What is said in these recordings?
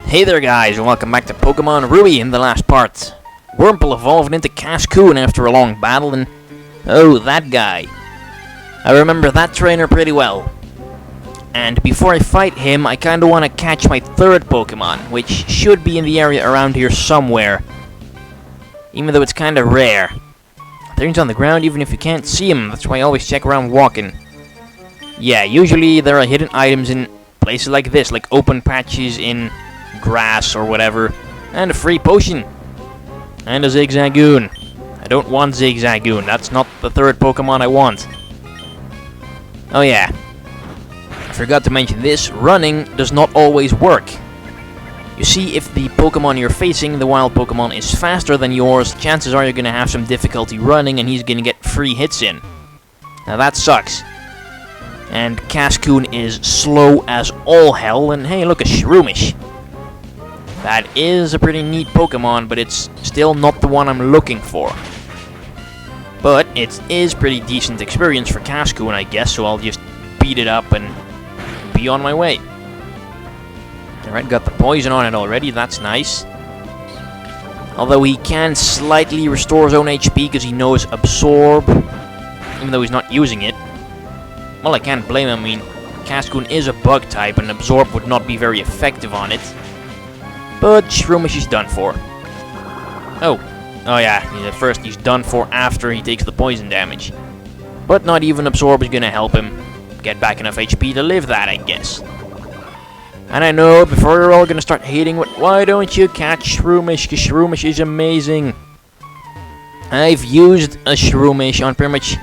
Hey there guys, and welcome back to Pokemon Ruby. In the last part, Wurmple evolved into Cascoon after a long battle, and oh, that guy. I remember that trainer pretty well. And before I fight him, I kinda want to catch my third Pokemon, which should be in the area around here somewhere. Even though it's kinda rare. Things on the ground even if you can't see him, that's why I always check around walking. Yeah, usually there are hidden items in places like this, like open patches in grass or whatever, and a free potion, and a Zigzagoon. I don't want Zigzagoon, that's not the third Pokemon I want. Oh yeah, I forgot to mention this, running does not always work. You see, if the Pokemon you're facing, the wild Pokemon, is faster than yours, chances are you're gonna have some difficulty running and he's gonna get free hits in. Now that sucks. And Cascoon is slow as all hell, and hey look, a Shroomish. That is a pretty neat Pokemon, but it's still not the one I'm looking for. But it is pretty decent experience for Cascoon, I guess, so I'll just beat it up and be on my way. Alright, got the poison on it already, that's nice. Although he can slightly restore his own HP because he knows Absorb, even though he's not using it. Well, I can't blame him, I mean, Cascoon is a bug type and Absorb would not be very effective on it. But Shroomish is done for. Oh yeah, at first he's done for after he takes the poison damage. But not even Absorb is gonna help him get back enough HP to live that, I guess. And I know, before you're all gonna start hating, why don't you catch Shroomish, because Shroomish is amazing. I've used a Shroomish on pretty much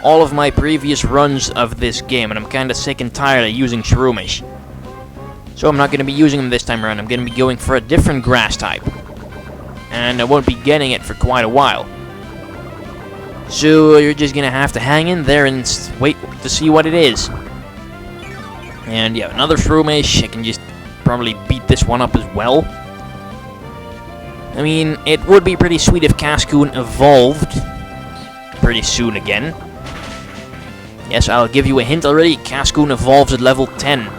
all of my previous runs of this game, and I'm kinda sick and tired of using Shroomish. So I'm not gonna be using him this time around, I'm gonna be going for a different grass type. And I won't be getting it for quite a while. So you're just gonna have to hang in there and wait to see what it is. And yeah, another Shroomish. I can just probably beat this one up as well. I mean, it would be pretty sweet if Cascoon evolved pretty soon again. Yes, I'll give you a hint already. Cascoon evolves at level 10.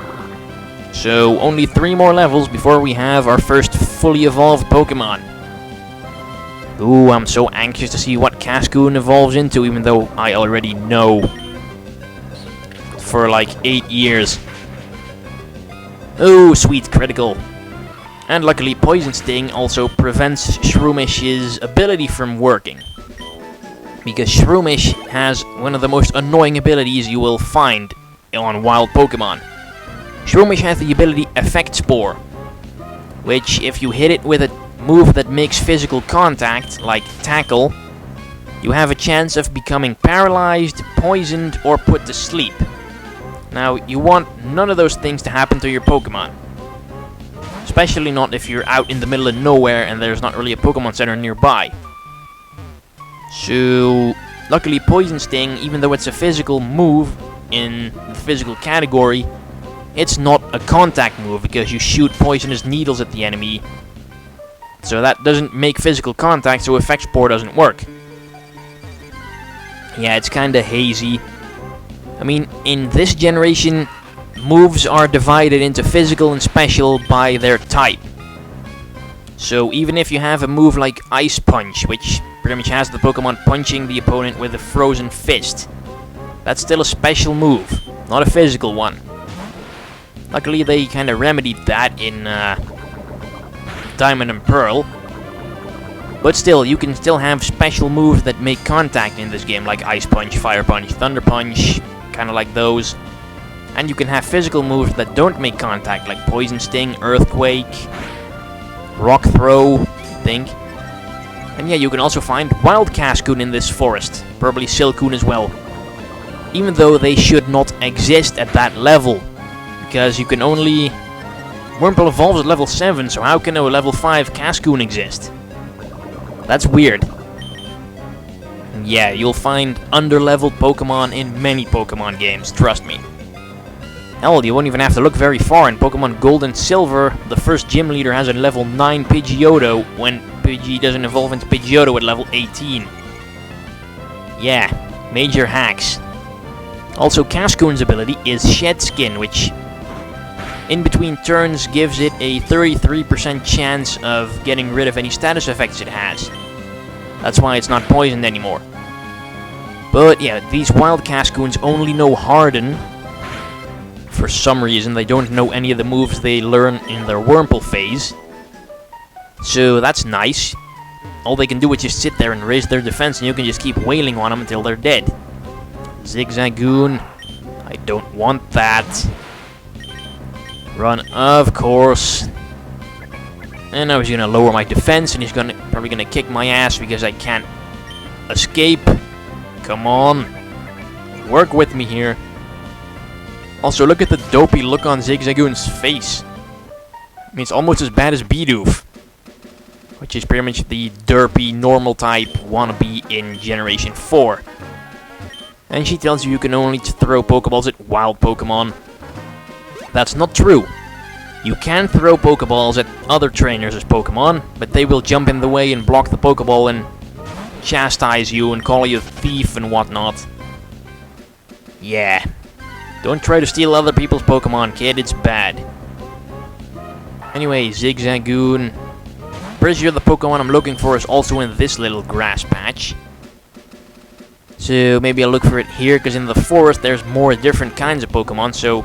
So only 3 more levels before we have our first fully evolved Pokemon. Ooh, I'm so anxious to see what Cascoon evolves into, even though I already know for like 8 years. Oh, sweet critical. And luckily Poison Sting also prevents Shroomish's ability from working. Because Shroomish has one of the most annoying abilities you will find on wild Pokemon. Shroomish has the ability Effect Spore, which if you hit it with a move that makes physical contact, like Tackle, you have a chance of becoming paralyzed, poisoned, or put to sleep. Now, you want none of those things to happen to your Pokemon. Especially not if you're out in the middle of nowhere and there's not really a Pokemon Center nearby. So, luckily Poison Sting, even though it's a physical move in the physical category, it's not a contact move because you shoot poisonous needles at the enemy. So that doesn't make physical contact, so Effect Spore doesn't work. Yeah, it's kinda hazy. I mean, in this generation, moves are divided into physical and special by their type. So even if you have a move like Ice Punch, which pretty much has the Pokemon punching the opponent with a frozen fist, that's still a special move, not a physical one. Luckily they kinda remedied that in Diamond and Pearl. But still, you can still have special moves that make contact in this game, like Ice Punch, Fire Punch, Thunder Punch, kinda like those. And you can have physical moves that don't make contact, like Poison Sting, Earthquake, Rock Throw, I think. And yeah, you can also find Wild Cascoon in this forest, probably Silcoon as well. Even though they should not exist at that level, because you can only... Wurmple evolves at level 7, so how can a level 5 Cascoon exist? That's weird. Yeah, you'll find under-leveled Pokemon in many Pokemon games, trust me. Hell, you won't even have to look very far. In Pokemon Gold and Silver, the first gym leader has a level 9 Pidgeotto, when Pidgey doesn't evolve into Pidgeotto at level 18. Yeah, major hacks. Also, Cascoon's ability is Shed Skin, which in between turns gives it a 33% chance of getting rid of any status effects it has. That's why it's not poisoned anymore. But yeah, these wild Cascoons only know Harden. For some reason, they don't know any of the moves they learn in their Wurmple phase. So that's nice. All they can do is just sit there and raise their defense, and you can just keep wailing on them until they're dead. Zigzagoon. I don't want that. Run, of course. And I was gonna lower my defense, and he's probably gonna kick my ass because I can't escape. Come on. Work with me here. Also, look at the dopey look on Zigzagoon's face. I mean, it's almost as bad as Bidoof, which is pretty much the derpy, normal type wannabe in Generation 4. And she tells you can only throw Pokeballs at wild Pokemon. That's not true. You can throw Pokeballs at other trainers as Pokemon, but they will jump in the way and block the Pokeball and chastise you and call you a thief and whatnot. Yeah. Don't try to steal other people's Pokemon, kid. It's bad. Anyway, Zigzagoon. Pretty sure the Pokemon I'm looking for is also in this little grass patch. So maybe I'll look for it here, because in the forest there's more different kinds of Pokemon, so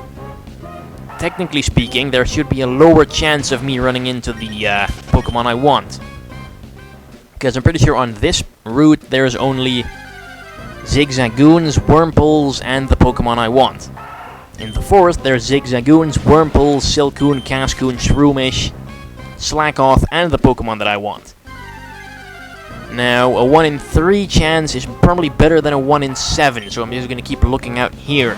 technically speaking, there should be a lower chance of me running into the Pokemon I want. Because I'm pretty sure on this route there's only Zigzagoons, Wurmples, and the Pokemon I want. In the forest there's Zigzagoons, Wurmples, Silcoon, Cascoon, Shroomish, Slackoth, and the Pokemon that I want. Now, a 1 in 3 chance is probably better than a 1 in 7, so I'm just gonna keep looking out here.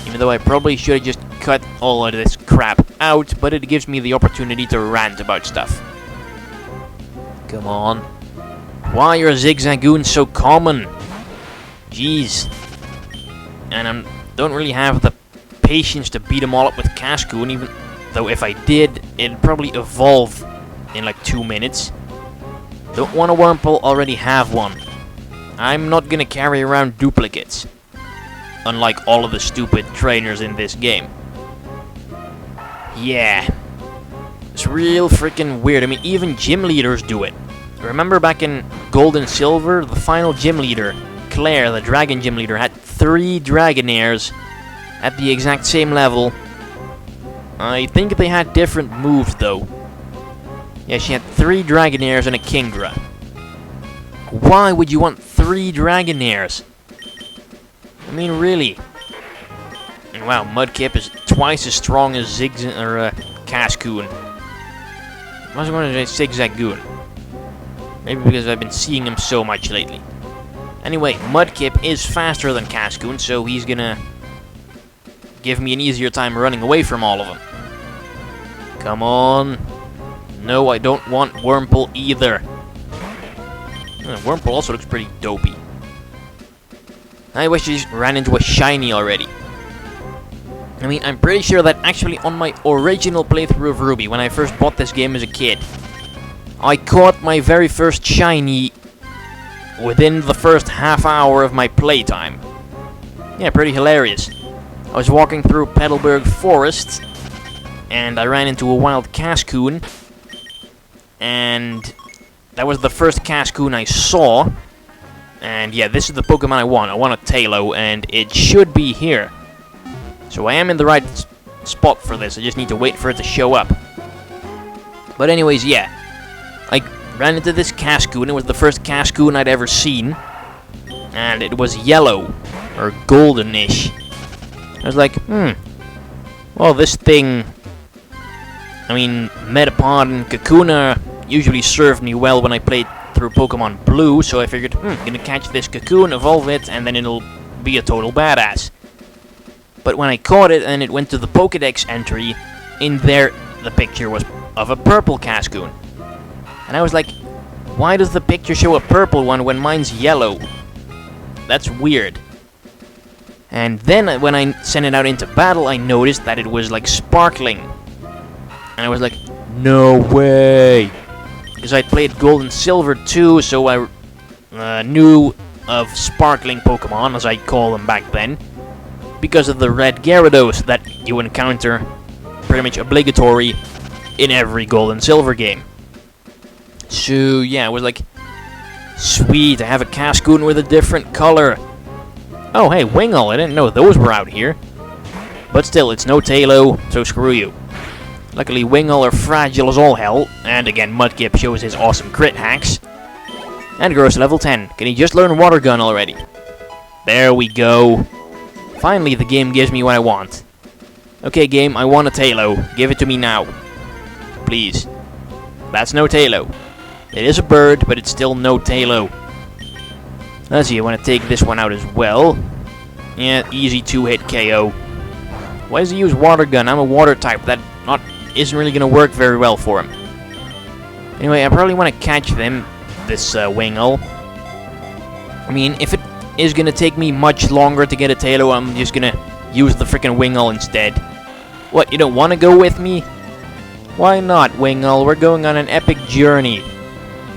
Even though I probably should have just cut all of this crap out, but it gives me the opportunity to rant about stuff. Come on. Why are Zigzagoons so common? Jeez. And I don't really have the patience to beat them all up with Cascoon, even though if I did, it'd probably evolve in like 2 minutes. Don't want a Wurmple, already have one. I'm not gonna carry around duplicates. Unlike all of the stupid trainers in this game. Yeah. It's real freaking weird. I mean, even gym leaders do it. Remember back in Gold and Silver, the final gym leader, Claire, the dragon gym leader, had 3 Dragonairs at the exact same level. I think they had different moves, though. Yeah, she had 3 Dragonairs and a Kingdra. Why would you want 3 Dragonairs? I mean, really? And wow, Mudkip is twice as strong as Cascoon. I was going to say Zigzagoon. Maybe because I've been seeing him so much lately. Anyway, Mudkip is faster than Cascoon, so he's gonna give me an easier time running away from all of them. Come on. No, I don't want Wurmple either. Wurmple also looks pretty dopey. I wish I just ran into a shiny already. I mean, I'm pretty sure that actually on my original playthrough of Ruby, when I first bought this game as a kid, I caught my very first shiny within the first half hour of my playtime. Yeah, pretty hilarious. I was walking through Petalburg Forest, and I ran into a wild Cascoon, and that was the first Cascoon I saw. And yeah, this is the Pokemon I want. I want a Taillow, and it should be here. So I am in the right spot for this. I just need to wait for it to show up. But anyways, yeah. I ran into this Cascoon. It was the first Cascoon I'd ever seen. And it was yellow. Or goldenish. I was like, well, this thing... I mean, Metapod and Kakuna usually served me well when I played through Pokemon Blue, so I figured, gonna catch this Cocoon, evolve it, and then it'll be a total badass. But when I caught it and it went to the Pokédex entry, in there the picture was of a purple Cascoon. And I was like, why does the picture show a purple one when mine's yellow? That's weird. And then when I sent it out into battle, I noticed that it was like sparkling. And I was like, no way! Because I played Gold and Silver too, so I knew of sparkling Pokemon, as I call them back then, because of the red Gyarados that you encounter pretty much obligatory in every gold and silver game. So yeah, it was like, sweet, I have a Cascoon with a different color. Oh hey, Wingull, I didn't know those were out here. But still, it's no Taillow, so screw you. Luckily, Wingull are fragile as all hell, and again, Mudkip shows his awesome crit hacks. And grows to level 10. Can he just learn Water Gun already? There we go. Finally, the game gives me what I want. Okay, game, I want a Taillow. Give it to me now. Please. That's no Taillow. It is a bird, but it's still no Taillow. Let's see, I want to take this one out as well. Yeah, easy 2-hit KO. Why does he use Water Gun? I'm a water type. That isn't really going to work very well for him. Anyway, I probably want to catch this Wingull. I mean, if it is going to take me much longer to get a Taillow, I'm just going to use the freaking Wingull instead. What, you don't want to go with me? Why not, Wingull? We're going on an epic journey.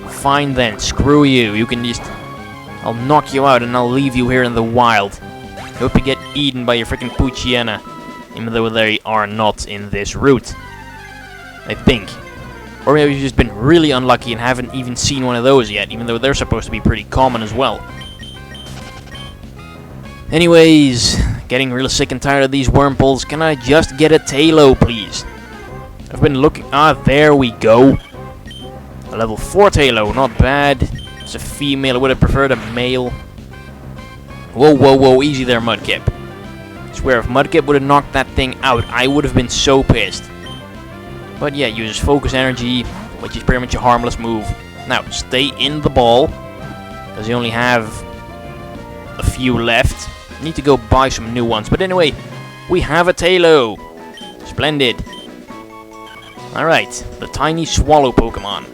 Fine then, screw you. You can just... I'll knock you out and I'll leave you here in the wild. Hope you get eaten by your freaking Poochyena. Even though they are not in this route. I think. Or maybe you've just been really unlucky and haven't even seen one of those yet, even though they're supposed to be pretty common as well. Anyways, getting real sick and tired of these Wurmples. Can I just get a Taillow, please? I've been looking... Ah, there we go. A level 4 Taillow, not bad. It's a female, I would have preferred a male. Whoa, whoa, whoa, easy there, Mudkip. I swear, if Mudkip would have knocked that thing out, I would have been so pissed. But yeah, uses Focus Energy, which is pretty much a harmless move. Now, stay in the ball, because you only have a few left. Need to go buy some new ones. But anyway, we have a Taillow. Splendid. Alright, the tiny swallow Pokemon.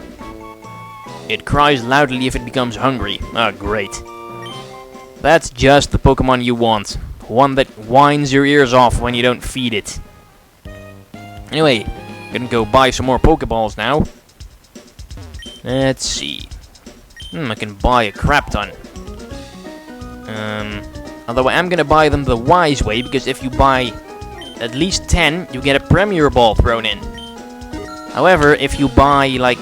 It cries loudly if it becomes hungry. Ah, great. That's just the Pokemon you want. One that whines your ears off when you don't feed it. Anyway, gonna go buy some more Pokeballs now. Let's see. I can buy a crap ton. Although I am gonna buy them the wise way, because if you buy at least 10, you get a Premier Ball thrown in. However, if you buy like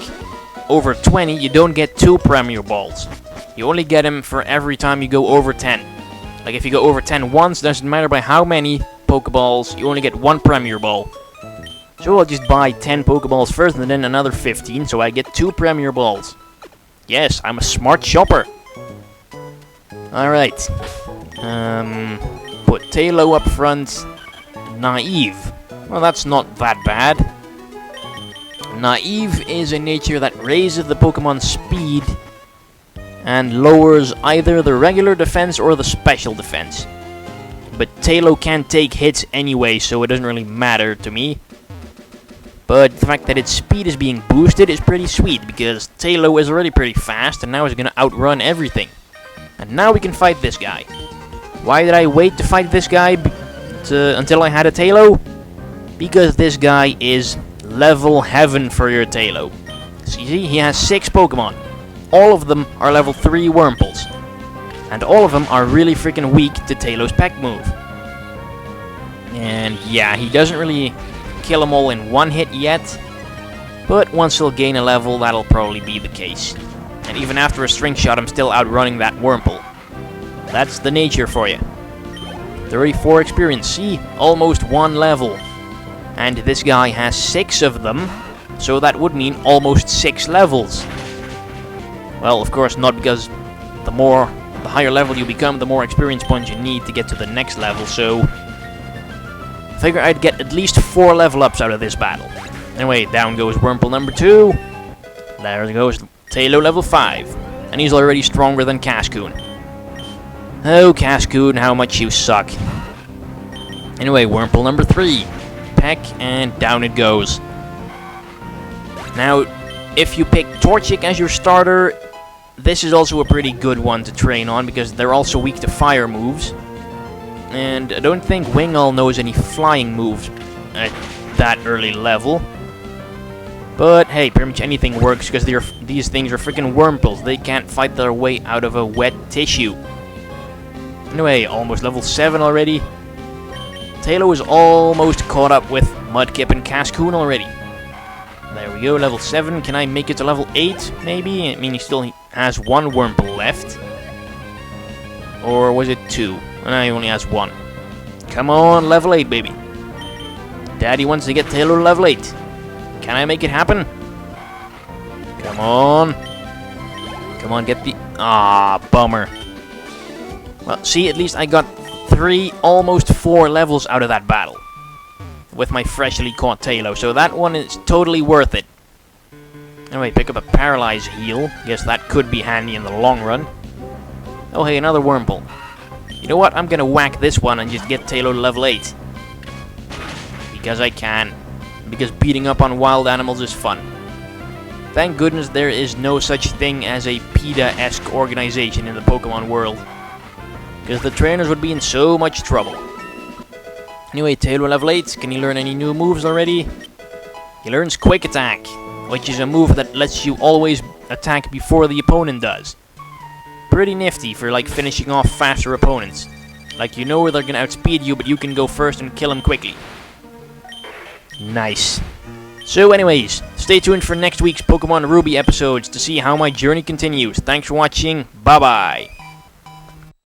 over 20, you don't get 2 Premier Balls. You only get them for every time you go over 10. Like if you go over 10 once, doesn't matter by how many Pokeballs, you only get 1 Premier Ball. So I'll just buy 10 Pokeballs first and then another 15, so I get 2 Premier Balls. Yes, I'm a smart shopper. Alright. Put Taillow up front. Naive. Well, that's not that bad. Naive is a nature that raises the Pokemon's speed and lowers either the regular defense or the special defense. But Taillow can't take hits anyway, so it doesn't really matter to me. But the fact that its speed is being boosted is pretty sweet, because Taillow is already pretty fast, and now it's gonna outrun everything. And now we can fight this guy. Why did I wait to fight this guy until I had a Taillow? Because this guy is level heaven for your Taillow. See, he has 6 Pokemon. All of them are level 3 Wurmples. And all of them are really freaking weak to Taillow's Peck move. And yeah, he doesn't really kill them all in one hit yet. But once he'll gain a level, that'll probably be the case. And even after a string shot, I'm still outrunning that Wurmple. That's the nature for you. 34 experience. See? Almost 1 level. And this guy has 6 of them. So that would mean almost 6 levels. Well, of course, not, because the higher level you become, the more experience points you need to get to the next level, so I figure I'd get at least 4 level ups out of this battle. Anyway, down goes Wurmple number 2. There goes Taillow level 5. And he's already stronger than Cascoon. Oh, Cascoon, how much you suck. Anyway, Wurmple number 3. Peck, and down it goes. Now, if you pick Torchic as your starter, this is also a pretty good one to train on, because they're also weak to fire moves. And I don't think Wingull knows any flying moves at that early level. But hey, pretty much anything works, because these things are freaking Wurmples. They can't fight their way out of a wet tissue. Anyway, almost level 7 already. Taillow is almost caught up with Mudkip and Cascoon already. There we go, level 7. Can I make it to level 8, maybe? I mean, he still has 1 Wurmple left. Or was it 2? No, he only has 1. Come on, level 8, baby. Daddy wants to get Taillow to level 8. Can I make it happen? Come on. Come on, get the... Ah, bummer. Well, see, at least I got 3, almost 4 levels out of that battle. With my freshly caught Taillow, so that one is totally worth it. Anyway, pick up a Paralyze heal. Guess that could be handy in the long run. Oh hey, another Wurmple. You know what, I'm gonna whack this one and just get Taillow to level 8. Because I can. Because beating up on wild animals is fun. Thank goodness there is no such thing as a PETA-esque organization in the Pokemon world. Because the trainers would be in so much trouble. Anyway, Taillow level 8. Can he learn any new moves already? He learns Quick Attack, which is a move that lets you always attack before the opponent does. Pretty nifty for like finishing off faster opponents. Like you know where they're gonna outspeed you, but you can go first and kill them quickly. Nice. So anyways, stay tuned for next week's Pokemon Ruby episodes to see how my journey continues. Thanks for watching. Bye bye.